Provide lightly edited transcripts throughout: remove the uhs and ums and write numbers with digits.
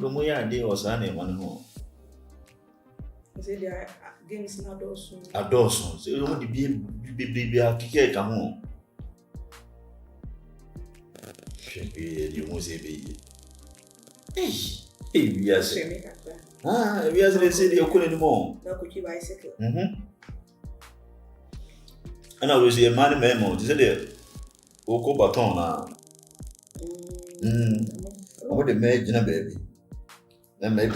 the Moya day or Sunday, one home. I said there are games now, those. A dozen, so you want to be a cake come home. You must say, hey, yes. We are saying you couldn't more. No, could you bicycle? And I was a man memo, is it? Oko baton now. What the maid, baby? Then maybe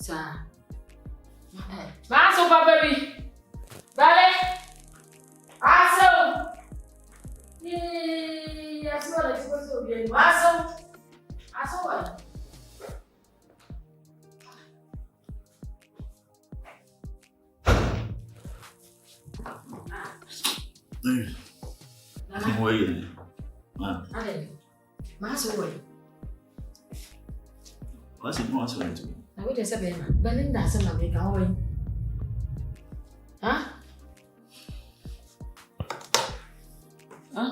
Sir. Maso, baby. Vale. Aso. Yes, what I supposed to be. Maso. Aso, what? Maso, what? What's it more to me? I would say, Belinda, some of the away. Huh?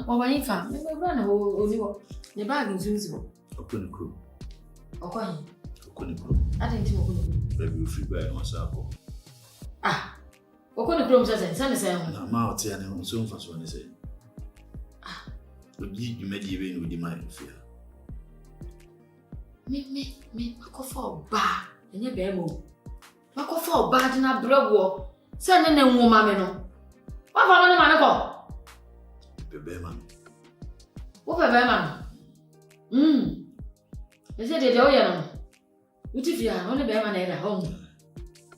Or when you found me, run away, the bag is usable. I couldn't crew. Okay. I Couldn't crew. I didn't know. Maybe you free by myself. What kind of rooms does it? Some say, I'm out here and soon for one say. You may even with the mind fear. Me, go for a bar, and your bemo. Go for a bar in a blow. Send in a woman. What for a man? Beberman. What Beberman? They said they are. What if you are only Beberman at home?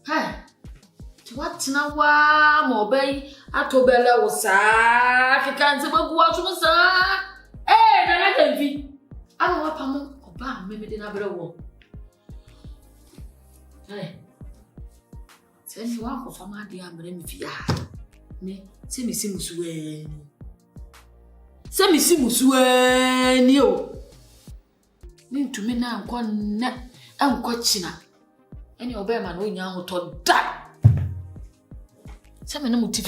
Hi. What now? More bay at Tobella was African Sabago was eh, then I can be. I don't want Pamo. Maybe they never will. Hey, send you one for my dear Bremfia. Me, send me Simuswen. Send me Simuswen, you. Mean to me now, one net and quachina. And your bearman when you're to die. Send me no motive.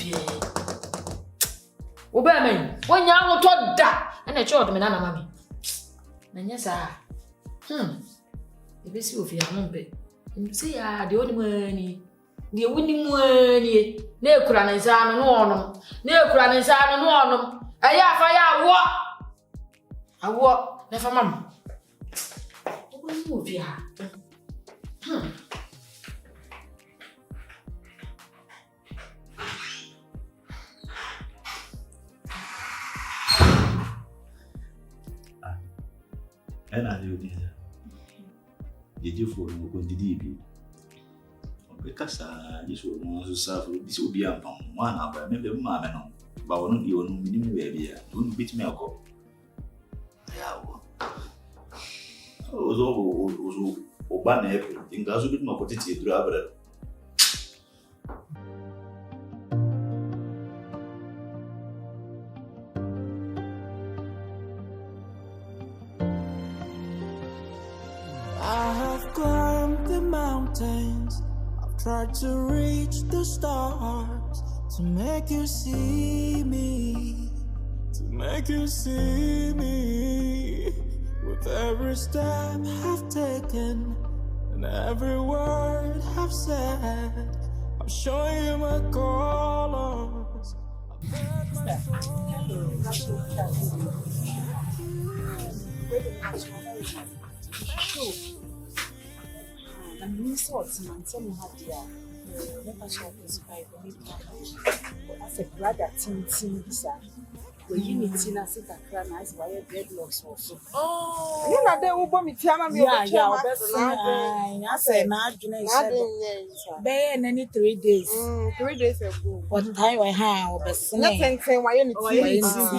Oberman, when you're to die, and I told me, Nana, mammy. And yes, the best of your number. And say, the only money, the winning money, no cranizan and one, no cranizan and one. I walk. I walk, never mum. What move ya? And I do this. Did you for go to DB? Because I just want to suffer. This will be a one hour, maybe mamma, but one of you minimum baby. Don't beat me a call. Yeah, I was all Obana in Gazu, my potato driver. Tried to reach the stars to make you see me, With every step I've taken and every word I've said, I'm showing you my colors. And we saw some some had never shall describe as a brother tin bisa unity na sit akra na is why dreadlocks also. Oh. You know they will bomb me tiama me I say na adwene be any 3 days. 3 days ago. What time we ha obesene. Nothing why you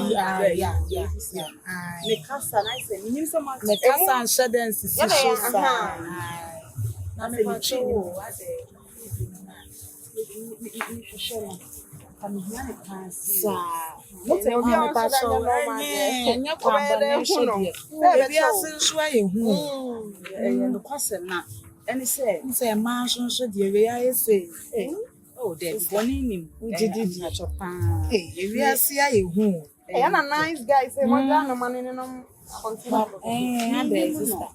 yeah. Me kasa na say me so much. Me kasa and shedden sisi so sa. Na me pacho I say me Kamihane kansa. Mote obi a pacho enya kwamba na hwede. Ebi asenso ayehu. No kwasem na. Eni say man so de we ayese. Oh, there boni nim. Ujidi achopa. Ebi ase ayehu. Na nice guy say mo ja no man ni no continue. Ade sister.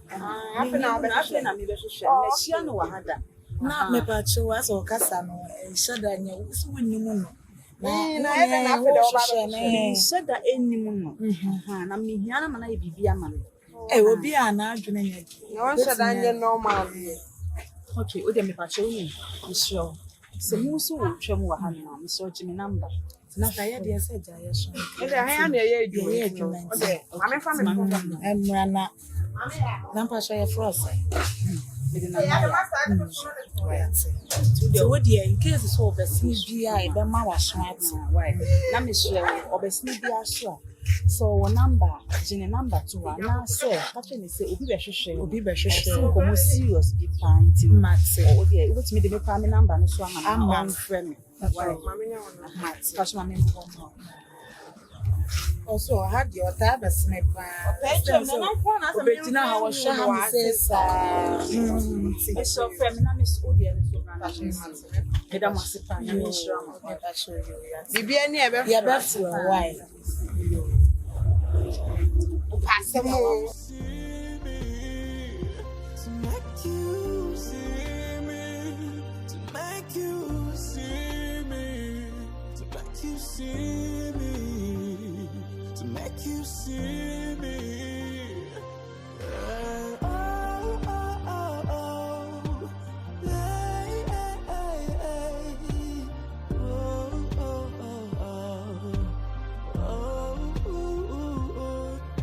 Happy na me be hwehwe. Na hia no wahada. Na me pacho aso kasa no shada nya usu wonimu no. Na ebe na afede oba shada enimu no. Na me hia na mana bibia ma no. Obi a na adwene nya. Na won shada nya normal. Okay, o de me pacho ni. Misho. Se mu so wo twam wa ha no, misho gimi number. Na ka ye de se ja ye so. E de han na ye edu. O de mame fa me phone. Emra na. Na pacho ye frost. Today, in case so obesity GI, be ma wa smart. Why? Na me share obesity bi aso. So number, jine number 2 na say, catch me say obi be hwehwe. Ko mo serious be point max. O dey, what me dey me pa me number no so ama na friend. Why? Mame nya wona. Catch me go. Also, I had your tab as snap. Obetina how was sham says so feminist audience so Madam Masipa na me sure am show you. Bibia ni e be why. Pass mo. Make you see me.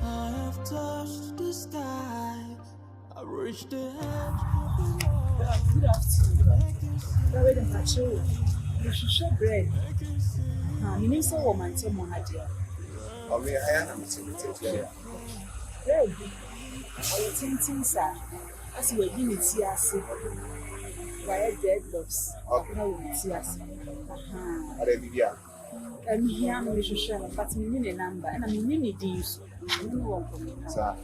I have touched the sky. I reached the edge. Good afternoon. Wait a minute. You should show bread. You need some woman to Mohadia. I mean, I am very tinting, sir. As you were in it, yes, why dreadlocks. No, yes. And here I'm going to share, but me need a number, and I mean, need these. Sir,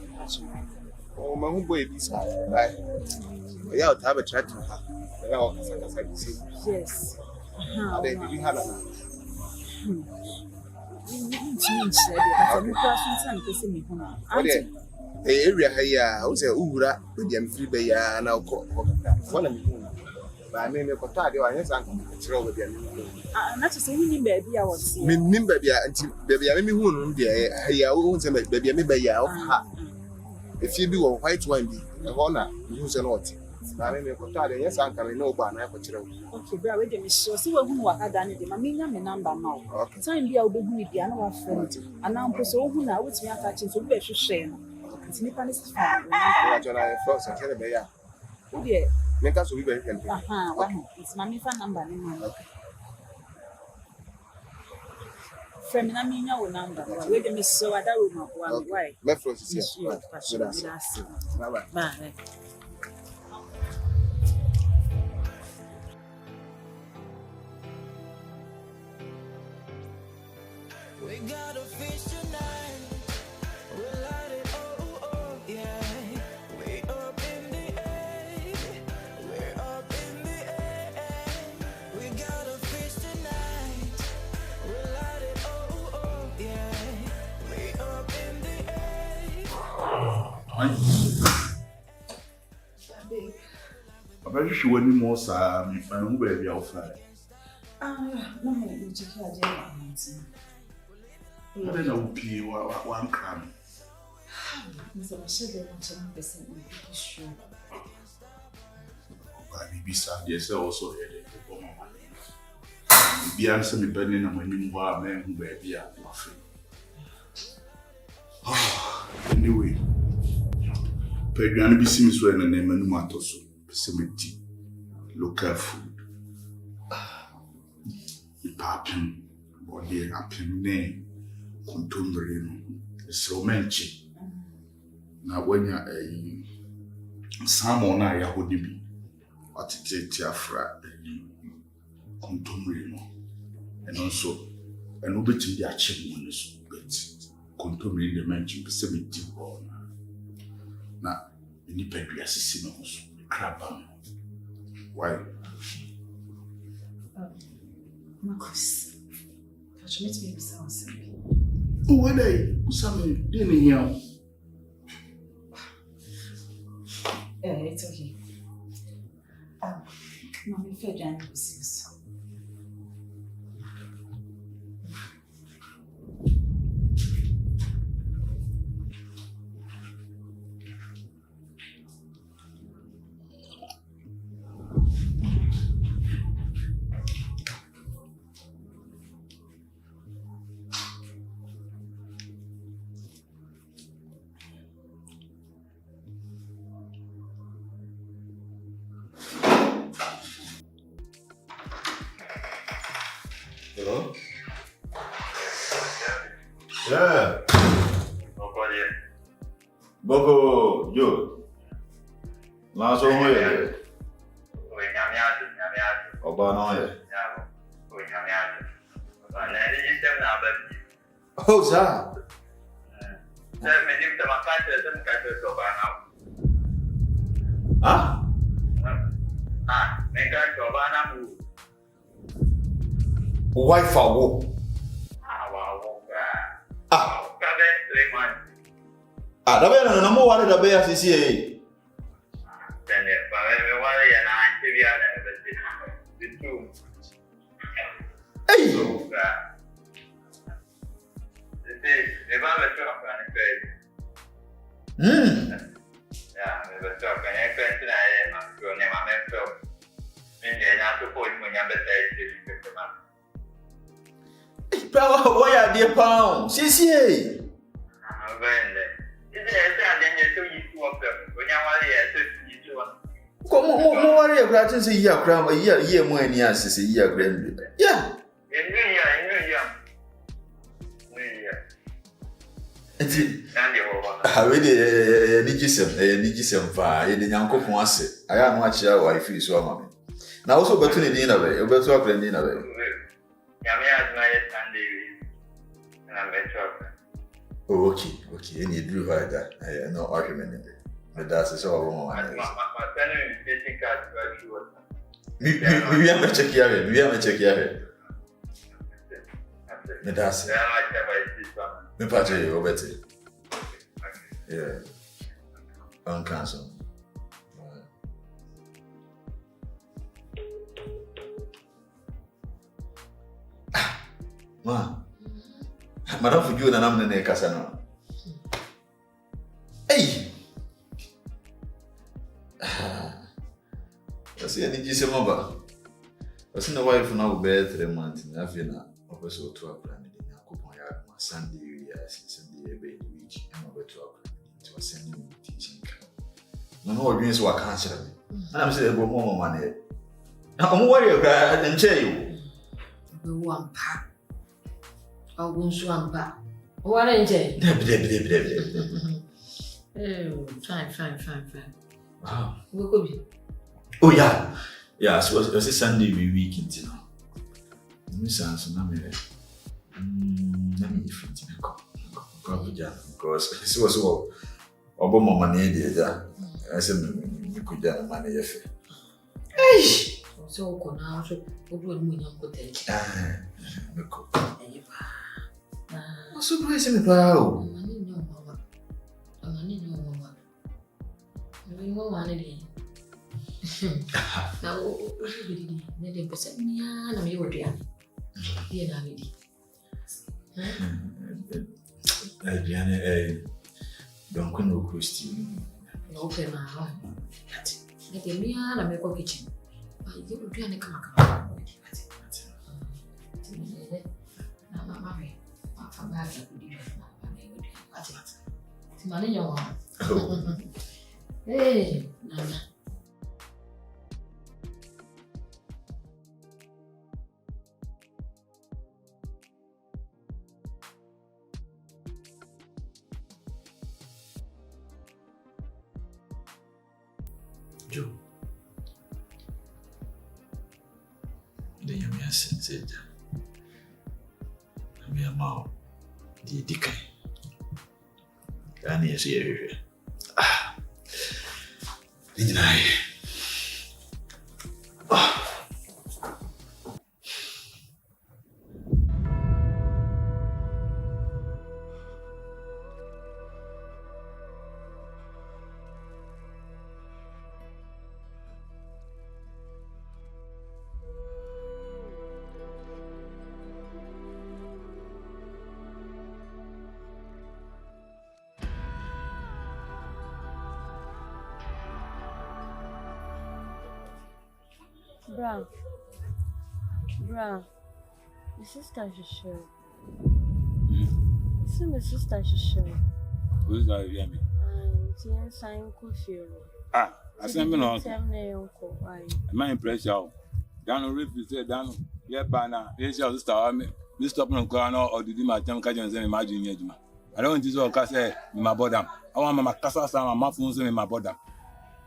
oh, my own boy, this right? Yeah, have a chat to her. Yes. I didn't have a the area here, I was a Ura, with the free bay and I'll call one of them. But I mean, a potato, I have control with them. Not to say, baby, I was Remember, until baby, I mean, who I won't say, baby, maybe I have. If you do a white wine, a honor, use a lot. I mean, a potato, yes, I'm coming over and I have a child. Okay, but wait a minute, so who I had done it, I mean, I'm a number now. Okay, time be able to be the another friend, and now so who now with me attaching to be a shame. It's Nipponish. I first and tell me, oh, dear, make us be very happy. It's my number. From Namina number. Wait a minute, so I don't know why. My first is here. Bye bye. We got a fish tonight. We'll light it, oh, yeah. Way up in the air. We're up in the air. We got a fish tonight. We'll light it, oh, yeah. Way up in the air. I'm very sure when you more Sam, I know where you're from. No, you just had I don't know one cram. Mr. Michelle, 100% sure. Maybe Sunday also had it. Be answer me burning and when you are men who were here. Anyway, Pedran be seems when a name and matters, pessimity, local food. The papin, body apim name, contumbrino, so menchi. Now, when you're a salmon, I would be what it is, Tiafra, contumbrino, and also an obit in the achievements, but contumbrino the mention pessimity. Now, any pedri assassins, crab. Why? Marcus, catch me to be sound simple. Oh, what day? Sammy, didn't hear. It's okay. Mommy, fair Jan was Hello? Yeah. Boko, yo. Last one here. Oba no here. Oh, sir. Huh? Wife awo. Dabe na mo wale dabe asisi e. Hey. Power boy a dear pound. Sisi. Como worry about it, say, yeah, grandma, yeah, more than yes, say, yeah, grandma. Yeah. I really need you some fire, and young cook once. I am much your wife is so mammy. Now also, but in dinner way, you better talk in dinner way. Oh, okay, and you drew her that. I no argument in it. But that's all one. We have a check here. That's it. Me patch you better. Yeah. On cancel. Ma. Madam for you and I'm the Casano. Hey! I see any GC mobile. I see the wife now bed 3 months in Avina, also to a plan in a coupon yard, my Sunday, Sunday, baby, week, and over to a sending teaching. No more dreams were cancelled. And I'm saying, more money. Now, I'm worried about and tell you. One pack. I won't one pack. What ain't it? Oh, fine. Wow. What could be? Oh, yeah. Yeah, so it's a Sunday weekend, you know. Miss Anson, I'm here. Let me fit in a cup. Because it was all Obama money there. I said, you could get money. Hey! So, now, what would we not put it? I'm surprised me, pal. Now, what did you do? Percent me, and I'm your dear. Dear Navidi. Adriana, don't come no question. Okay, now. Let me and I make a kitchen. You will do any come. Now, my marry. I'm back. Timani nyo. Hey, nana. Joe. The young man said, I'm your mom. The decay. And yes, here. Ah, didn't I? Bra, my sister should show. See my sister should show. Who's that? You hear me? I'm saying coffee. Ah, I said me no. I'm impressed you. Down rip you say down. Yeah, bana. Yes, your sister. Me stop no cry no or did my time catch and say imagine you. I don't want this all say my bottom. I want my casa sama my phone say my bottom.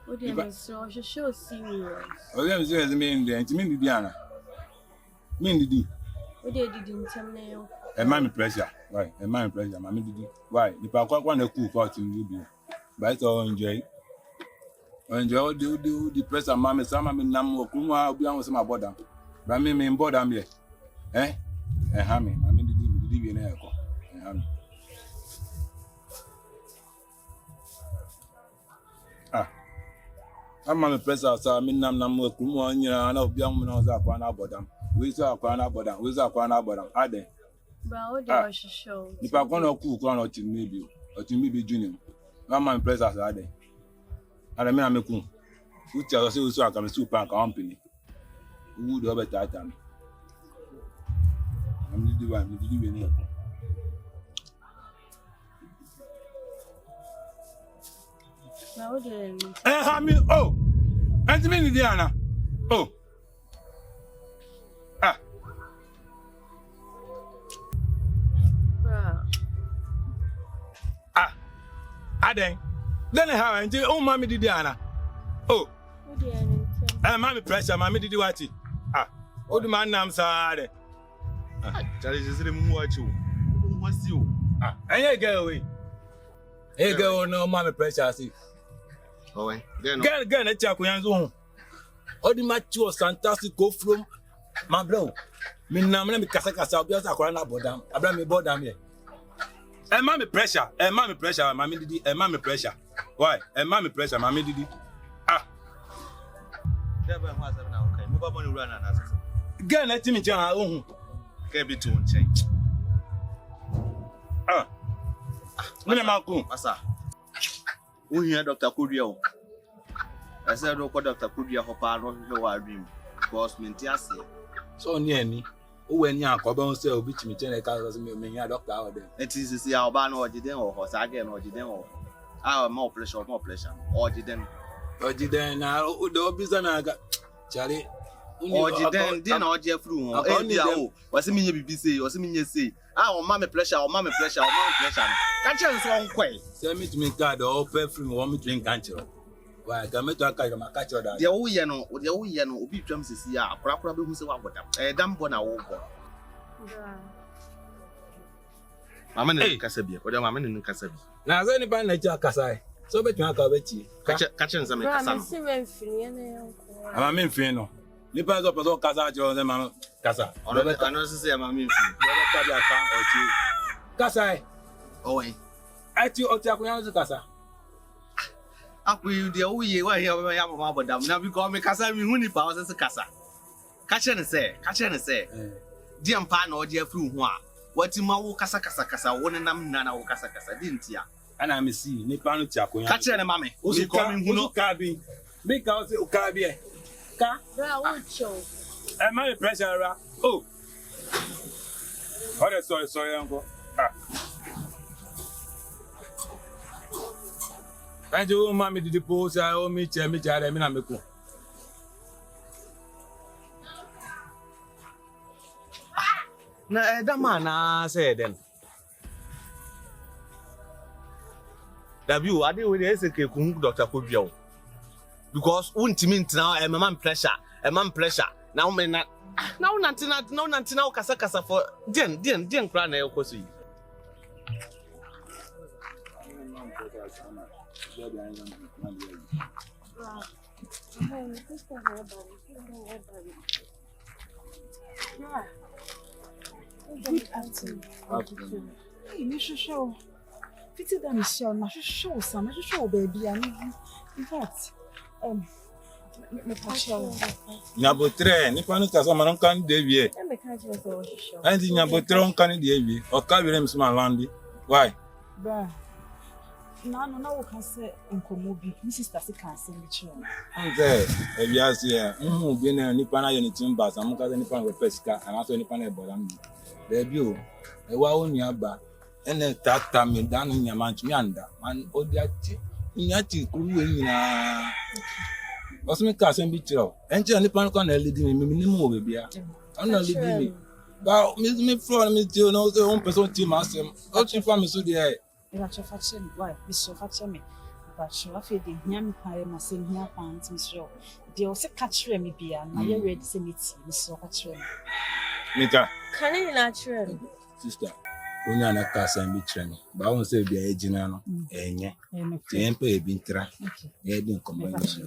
What do you mean? So she show serious. Oh, let me say me in there. Inti me Diana. Me Didi. What do you do tell me? A man pressure. Why? A man pressure. Mammy Didi. Why? If I quite want to cook out in you, but it's all enjoy. Enjoy the pressure. Mammy, some of me now kuma be on some bottom. But me in bottom here. Eh? Hammy. Mammy Didi in there. Hammy. Ah. I'm a pressure, so I mean, I'm not going to be young when I was up on our bottom. We saw a corner bottom, we saw a corner bottom. Are they? But what she show? If I want to cook on or to maybe junior, I'm a pressure, are they? And I mean, I'm a coon. Who tells us so I can super company? Who would have a titan? I'm the one, did you in I mean, oh, and me, Diana. Oh, ah, Aden. Then how and oh, Mammy Diana. Oh, Mammy pressure, Mammy did what? Ah, old man, I'm sorry. Charlie is the watch you. What's you? Ah, and you go away. Hey, go no, Mammy pressure, see. Oh, then Get a check when you're all the match was fantastic. Go from my bro. Me na me kasa obi asa kwara na bodam. Abra me bodam here. E ma me pressure, mami didi, e ma me pressure. Why? E ma me pressure, mami didi. Ah. Deba ho asem na okay. Mo ba mo ni wura na asese. Get na timi chan ohun. Ke bi to nchen. Ah. Me na ma ku. Asa. Uhia Dr. Kudia o. I said do Dr. Kudia ho pa no hwe wa dream. Because me ntia se. So ni ani. O we ni akoba on say obi timi chen e ka so me nya doctor out there. It is see oba no ogiden o ho sa ge no ogiden o. Ah more pressure. Ogiden na o do bisa na aga. Chale. Ogiden dey na oje fru ho. E bia o. Wase me nya bibi say, wase me nya say. Ah o ma me pressure. Ka chen so nkwe. Say me to me card or pay free me want me to drink cancer. Why? Can me to aka ma catch that. Dey wo ye no obi twam sisi a akora be hu se wa godam. Dam bo na wo go. Mama ne kasa bi. Oda mama ne kasa bi. Na so ni ban na ja kasa. So be tun aka be chi. Ka chen se me kasa. Si me fini na yanko. Ama me fini no. Ni pa so person kasa jo se ma kasa. Ono se se mama me fini. Be ta bi aka o chi. Kasa. Owen. Ati o ti akunya so kasa. Akwe de wo ye wa here ya mama bodam na bi ko me kasa mi hu ni pa o se kasa. Ka che ne se. Di ampa na o je afru hu a. Wati ma wo kasa wo ne nam na wo kasa di ntia. Ana me si ni pa no ti akunya. Ka che ne mame. O si ko mi hu no ka bi. Me ka o se o ka bi e. Ka. Bra wo cho. E ma me pressure ra. Oh. Sorry uncle. Ah. And you mammy did the post, I owe me, I mean, I'm a cool. Na that man said then. W, I did with the SK Dr. Kubio. Because won't mean now a man pressure. Now, man, now, nothing now, Casa for Den, Crane, of course. Good afternoon. Hey, Mr. Show. Fitted them, Michelle. I should show some. I should show baby. I mean, in fact, Nabotre, Nippon Casaman can deviate. I think Nabotron can deviate or carry him small landy. Why? Bruh. No, we can say in Komobi. Mrs. Tassi can sing the tune. I'm there. If you ask here, been a Nippon anything but I'm going to Nippon with Pesca and also Nippon about debut. A wow nearby. And then that time you done in your manch meander. And oh, that Yati Kuina. Was me cousin be true. And Johnny Pancon leading me minimum baby. I'm not leaving me. But me from me to know the own person to master. What you from so there? You are to fetch him. Why? Miss so fetch me. But she was feeding him. I am saying here, pants, Miss Show. They also catch me beer. Now you're ready to meet Miss so catch me. Can you natural? Sister. Only an cousin be training. But I won't say be a general. Eh, yeah. Temper been tra. Yeah, didn't come. That's